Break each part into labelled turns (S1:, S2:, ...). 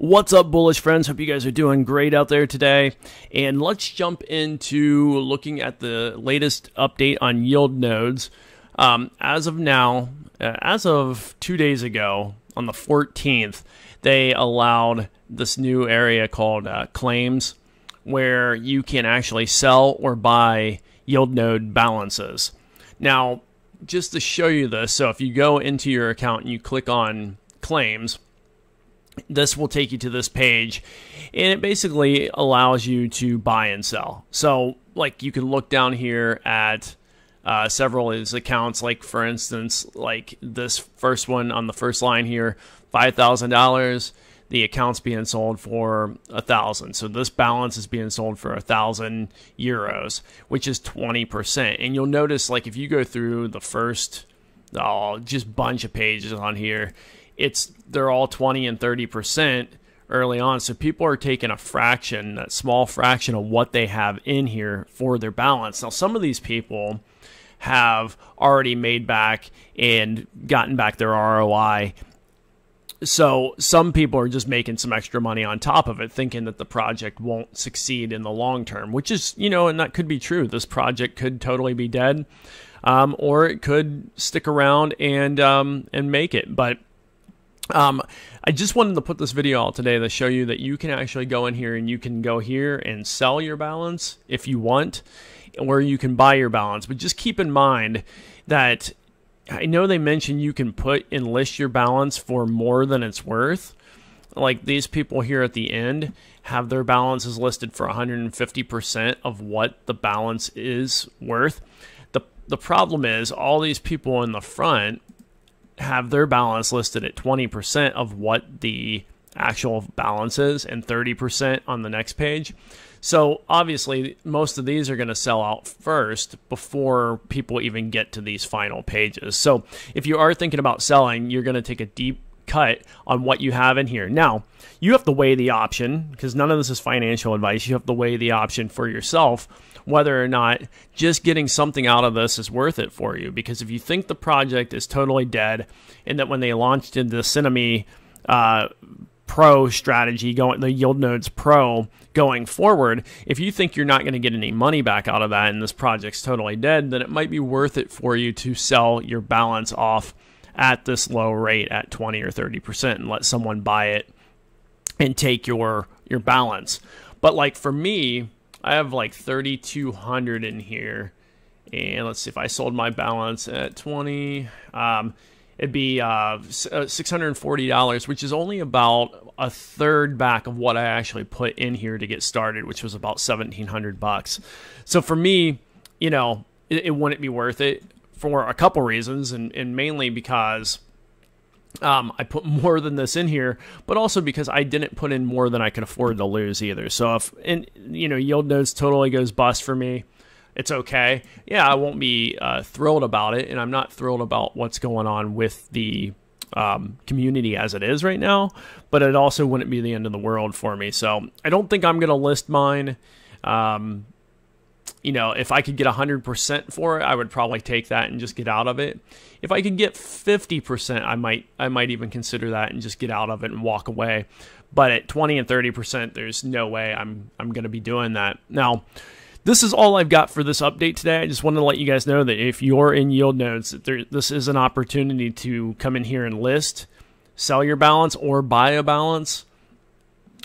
S1: What's up, bullish friends? Hope you guys are doing great out there today. And let's jump into looking at the latest update on yield nodes. As of now, as of 2 days ago, on the 14th, they allowed this new area called claims, where you can actually sell or buy yield node balances. Now, just to show you this, so if you go into your account and you click on claims, this will take you to this page, and it basically allows you to buy and sell. So, like, you can look down here at several of these accounts, like, for instance, like this first one on the first line here, $5,000. The account's being sold for 1,000. So this balance is being sold for 1,000 euros, which is 20%. And you'll notice, like, if you go through the first just bunch of pages on here, they're all 20 and 30% early on. So people are taking a fraction, that small fraction of what they have in here for their balance. Now, some of these people have already made back and gotten back their ROI. So some people are just making some extra money on top of it, thinking that the project won't succeed in the long term, which is, and that could be true. This project could totally be dead, or it could stick around and make it. But I just wanted to put this video out today to show you that you can actually go in here and you can go here and sell your balance if you want, or you can buy your balance. But just keep in mind that I know they mentioned you can enlist your balance for more than it's worth. Like, these people here at the end have their balances listed for 150% of what the balance is worth. The problem is all these people in the front have their balance listed at 20% of what the actual balance is and 30% on the next page. So obviously most of these are going to sell out first before people even get to these final pages. So if you are thinking about selling, you're going to take a deep cut on what you have in here. Now, you have to weigh the option, because none of this is financial advice. You have to weigh the option for yourself, whether or not just getting something out of this is worth it for you. Because if you think the project is totally dead, and that when they launched into the Synami Pro strategy, the Yield Nodes Pro going forward, if you think you're not going to get any money back out of that and this project's totally dead, then it might be worth it for you to sell your balance off at this low rate at 20 or 30% and let someone buy it and take your balance. But like for me, I have like 3,200 in here, and let's see, if I sold my balance at 20, it'd be $640, which is only about a third back of what I actually put in here to get started, which was about $1,700. So for me, it wouldn't be worth it for a couple reasons, and mainly because I put more than this in here, but also because I didn't put in more than I could afford to lose either. So if Yield Nodes totally goes bust for me, it's okay. Yeah, I won't be thrilled about it, and I'm not thrilled about what's going on with the community as it is right now, but it also wouldn't be the end of the world for me. So I don't think I'm going to list mine. If I could get 100% for it, I would probably take that and just get out of it. If I could get 50%, I might even consider that and just get out of it and walk away. But at 20 and 30%, there's no way I'm going to be doing that. Now, this is all I've got for this update today. I just wanted to let you guys know that if you're in Yield Nodes, this is an opportunity to come in here and list, sell your balance, or buy a balance.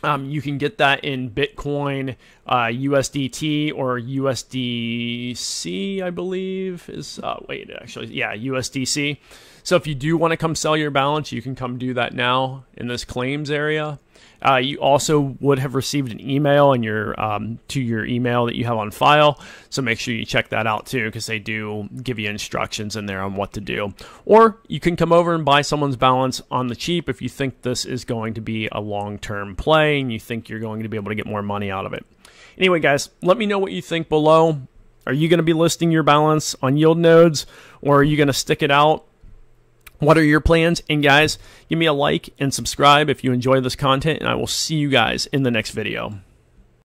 S1: You can get that in Bitcoin, USDT, or USDC, I believe is, USDC. So if you do want to come sell your balance, you can come do that now in this claims area. You also would have received an email in to your email that you have on file. So make sure you check that out too, because they do give you instructions in there on what to do. Or you can come over and buy someone's balance on the cheap if you think this is going to be a long-term play and you think you're going to be able to get more money out of it. Anyway, guys, let me know what you think below. Are you going to be listing your balance on Yield Nodes, or are you going to stick it out? What are your plans? And guys, give me a like and subscribe if you enjoy this content, and I will see you guys in the next video.